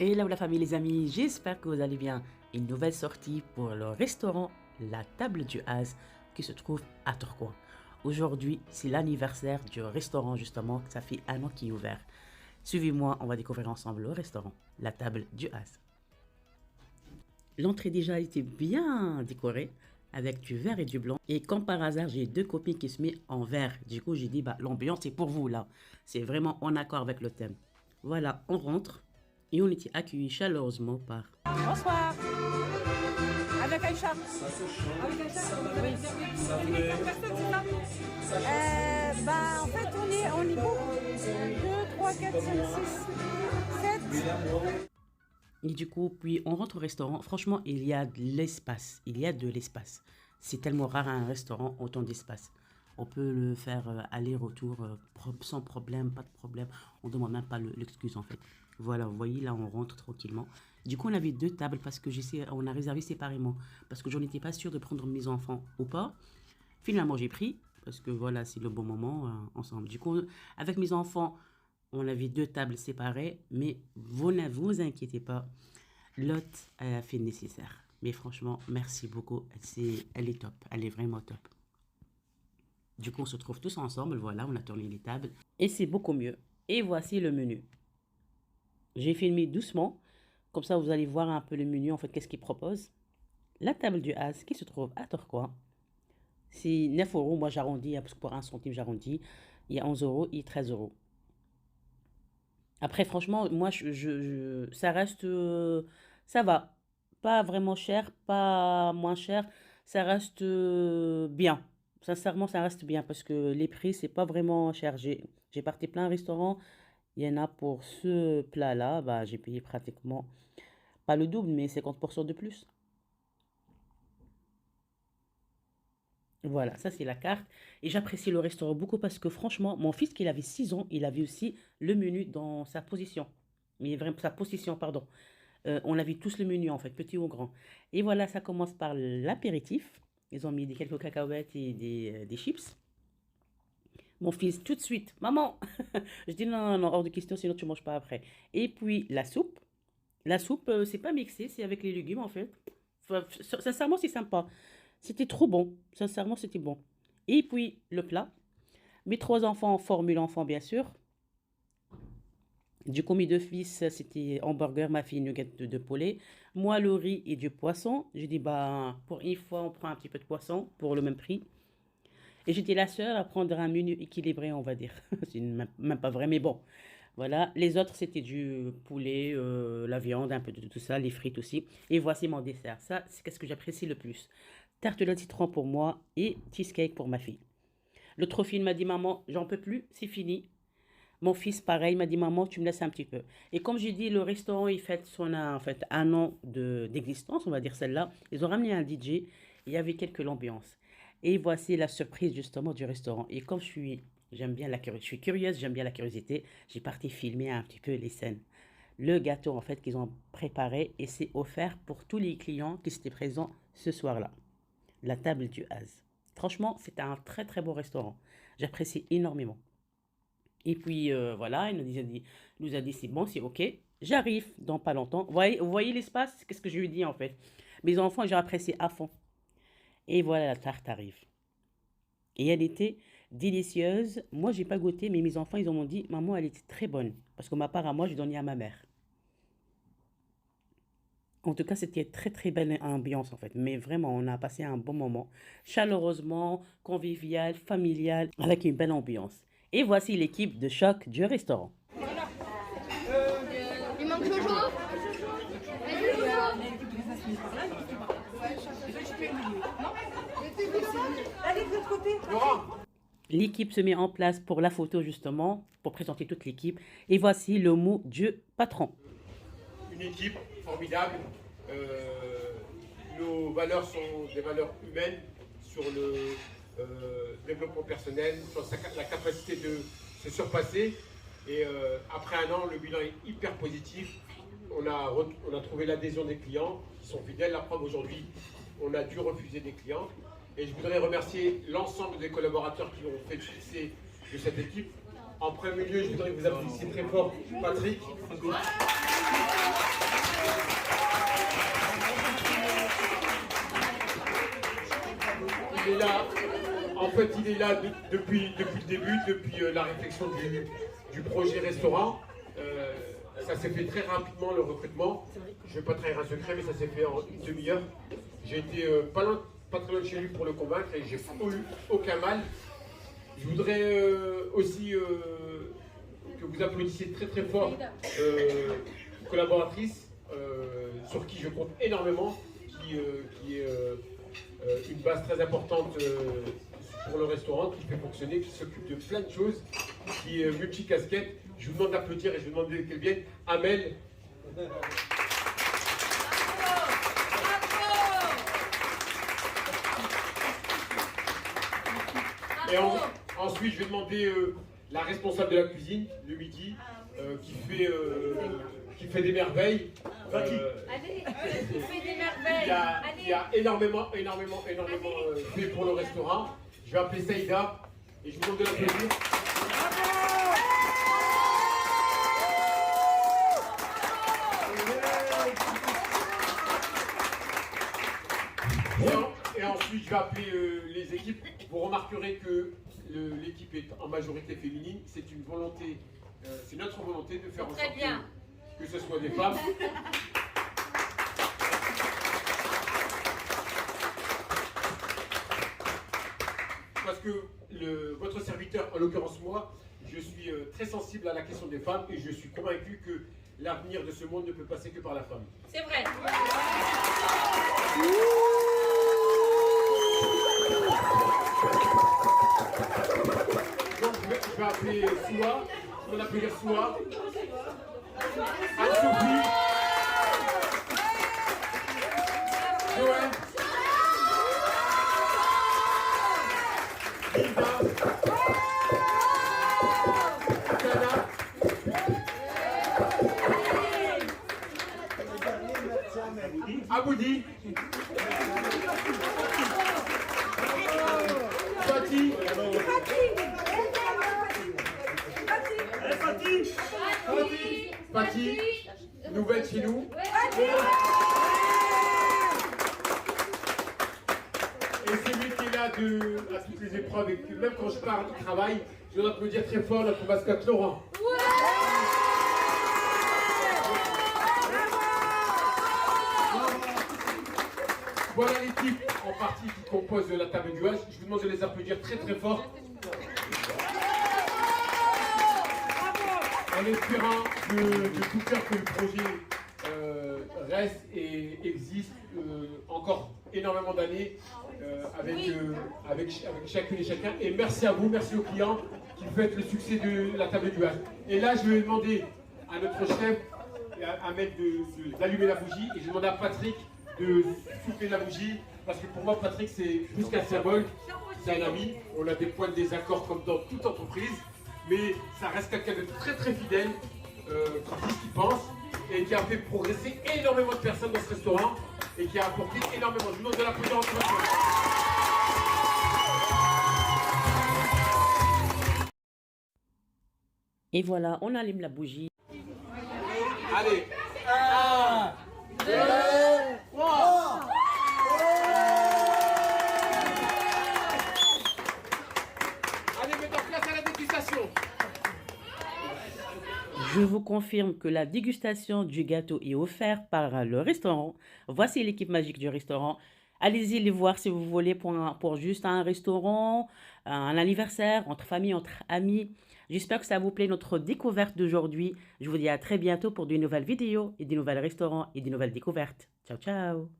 Et là, la famille, les amis, j'espère que vous allez bien. Une nouvelle sortie pour le restaurant La Table du Haz qui se trouve à Tourcoing. Aujourd'hui, c'est l'anniversaire du restaurant, justement, ça fait un an qu'il est ouvert. Suivez-moi, on va découvrir ensemble le restaurant La Table du Haz. L'entrée déjà été bien décorée avec du vert et du blanc. Et comme par hasard, j'ai deux copines qui se mettent en vert. Du coup, j'ai dit, bah, l'ambiance est pour vous là. C'est vraiment en accord avec le thème. Voilà, on rentre et on était accueillis chaleureusement par... Bonsoir. Avec Aïcha. Avec Aïcha. Oui. Bah, en fait, on est beaucoup. 2, 3, 4, 5, 6, 7. Et du coup, puis on rentre au restaurant. Franchement, il y a de l'espace. Il y a de l'espace. C'est tellement rare un restaurant, autant d'espace. On peut le faire aller-retour sans problème, pas de problème. On ne demande même pas l'excuse en fait. Voilà, vous voyez, là on rentre tranquillement. Du coup, on avait deux tables parce que on a réservé séparément. Parce que je n'étais pas sûre de prendre mes enfants ou pas. Finalement, j'ai pris parce que voilà, c'est le bon moment ensemble. Du coup, avec mes enfants, on avait deux tables séparées. Mais vous ne vous inquiétez pas, l'hôte a fait le nécessaire. Mais franchement, merci beaucoup. Elle est top. Elle est vraiment top. Du coup, on se trouve tous ensemble. Voilà, on a tourné les tables. Et c'est beaucoup mieux. Et voici le menu. J'ai filmé doucement. Comme ça, vous allez voir un peu le menu, en fait, qu'est-ce qu'il propose. La table du Haz qui se trouve à Tourcoing. C'est 9 euros. Moi, j'arrondis, parce que pour 1 centime, j'arrondis. Il y a 11 euros et 13 euros. Après, franchement, moi, ça reste... ça va. Pas vraiment cher, pas moins cher. Ça reste bien. Sincèrement, ça reste bien parce que les prix, c'est pas vraiment cher. J'ai parti plein de restaurants. Il y en a pour ce plat-là, bah, j'ai payé pratiquement, pas le double, mais 50% de plus. Voilà, ça c'est la carte. Et j'apprécie le restaurant beaucoup parce que franchement, mon fils, qui avait 6 ans, il avait aussi le menu dans sa position. Mais vraiment, sa position, pardon. On avait tous le menu en fait, petit ou grand. Et voilà, ça commence par l'apéritif. Ils ont mis quelques cacahuètes et des chips. Mon fils, tout de suite, maman, je dis non, non, non, hors de question, sinon tu manges pas après. Et puis la soupe. La soupe, c'est pas mixé, c'est avec les légumes en fait. Enfin, sincèrement, c'est sympa. C'était trop bon. Sincèrement, c'était bon. Et puis le plat. Mes trois enfants, formule enfant bien sûr. Du coup, mes deux fils, c'était hamburger, ma fille, nugget de poulet. Moi, le riz et du poisson. J'ai dit, bah, pour une fois, on prend un petit peu de poisson pour le même prix. Et j'étais la seule à prendre un menu équilibré, on va dire. C'est même pas vrai, mais bon. Voilà. Les autres, c'était du poulet, la viande, un peu de tout ça, les frites aussi. Et voici mon dessert. Ça, c'est ce que j'apprécie le plus. Tartelette citron pour moi et cheesecake pour ma fille. L'autre fille m'a dit, maman, j'en peux plus, c'est fini. Mon fils, pareil, m'a dit, maman, tu me laisses un petit peu. Et comme j'ai dit, le restaurant, il fête en fait, un an d'existence, on va dire celle-là. Ils ont ramené un DJ. Il y avait quelques l'ambiance. Et voici la surprise, justement, du restaurant. Et comme j'aime bien je suis curieuse, j'aime bien la curiosité, j'ai parti filmer un petit peu les scènes. Le gâteau, en fait, qu'ils ont préparé et c'est offert pour tous les clients qui étaient présents ce soir-là. La table du Haz. Franchement, c'était un très, très beau restaurant. J'apprécie énormément. Et puis voilà, il nous a dit c'est bon, c'est ok. J'arrive dans pas longtemps. Vous voyez l'espace? Qu'est-ce que je lui dis en fait? Mes enfants, j'ai apprécié à fond. Et voilà, la tarte arrive. Et elle était délicieuse. Moi, j'ai pas goûté, mais mes enfants, ils m'ont dit, maman, elle était très bonne. Parce que ma part à moi, je donnais à ma mère. En tout cas, c'était très très belle ambiance en fait. Mais vraiment, on a passé un bon moment. Chaleureusement, convivial, familial, avec une belle ambiance. Et voici l'équipe de choc du restaurant. Il manque Jojo. Allez de l'autre côté. L'équipe se met en place pour la photo justement, pour présenter toute l'équipe. Et voici le mot du patron. Une équipe formidable. Nos valeurs sont des valeurs humaines sur le développement personnel, sur la capacité de se surpasser. Et après un an, le bilan est hyper positif. On a trouvé l'adhésion des clients qui sont fidèles. La preuve aujourd'hui, on a dû refuser des clients. Et je voudrais remercier l'ensemble des collaborateurs qui ont fait le succès de cette équipe. En premier lieu, je voudrais que vous applaudissiez très fort Patrick. Il est là, en fait, il est là depuis le début, depuis la réflexion du projet restaurant. Ça s'est fait très rapidement, le recrutement. Je ne vais pas trahir un secret, mais ça s'est fait en une demi-heure. J'ai été pas très loin de chez lui pour le convaincre et j'ai eu aucun mal. Je voudrais aussi que vous applaudissiez très très fort une collaboratrice sur qui je compte énormément, qui est une base très importante pour le restaurant, qui fait fonctionner, qui s'occupe de plein de choses, qui est multicasquette. Je vous demande d'applaudir et je vous demande qu'elle vienne. Amel. Et ensuite, je vais demander la responsable de la cuisine, le midi, qui fait des merveilles. Allez, qui fait des merveilles. Il y a énormément fait pour le restaurant. Je vais appeler Saïda et je vous demande de l'applaudir. Et ensuite, je vais appeler les équipes. Vous remarquerez que l'équipe est en majorité féminine. C'est une volonté, c'est notre volonté de faire en sorte que ce soit des femmes. Parce que votre serviteur, en l'occurrence moi, je suis très sensible à la question des femmes et je suis convaincu que l'avenir de ce monde ne peut passer que par la femme. C'est vrai. Donc je vais appeler Soua, on va appeler Soua, Anne-Sophie, Joël, Hilda, Tana, Aboudi, Fatih, Fatih, nouvelle chez nous. Et c'est lui qui est là à toutes les épreuves. Et que même quand je pars du travail, je dois me dire très fort notre mascotte Laurent. Voilà l'équipe en partie qui compose la table du H. Je vous demande de les applaudir très très fort. En espérant de tout cœur que le projet reste et existe encore énormément d'années avec chacune et chacun. Et merci à vous, merci aux clients qui faites le succès de la table du H. Et là, je vais demander à notre chef d'allumer la bougie et je demande à Patrick de souffler la bougie parce que pour moi, Patrick, c'est plus qu'un symbole, c'est un ami. On a des points de désaccord comme dans toute entreprise. Mais ça reste quelqu'un de très très fidèle, qui dit ce qu'il pense et qui a fait progresser énormément de personnes dans ce restaurant et qui a apporté énormément. Je vous demande de l'applaudir encore une fois. Et voilà, on allume la bougie. Allez, 1, 2, 3. Allez, mettons place à la dégustation. Je vous confirme que la dégustation du gâteau est offerte par le restaurant. Voici l'équipe magique du restaurant. Allez-y les voir si vous voulez pour juste un restaurant, un anniversaire, entre famille, entre amis. J'espère que ça vous plaît notre découverte d'aujourd'hui. Je vous dis à très bientôt pour de nouvelles vidéos et de nouvelles restaurants et de nouvelles découvertes. Ciao, ciao!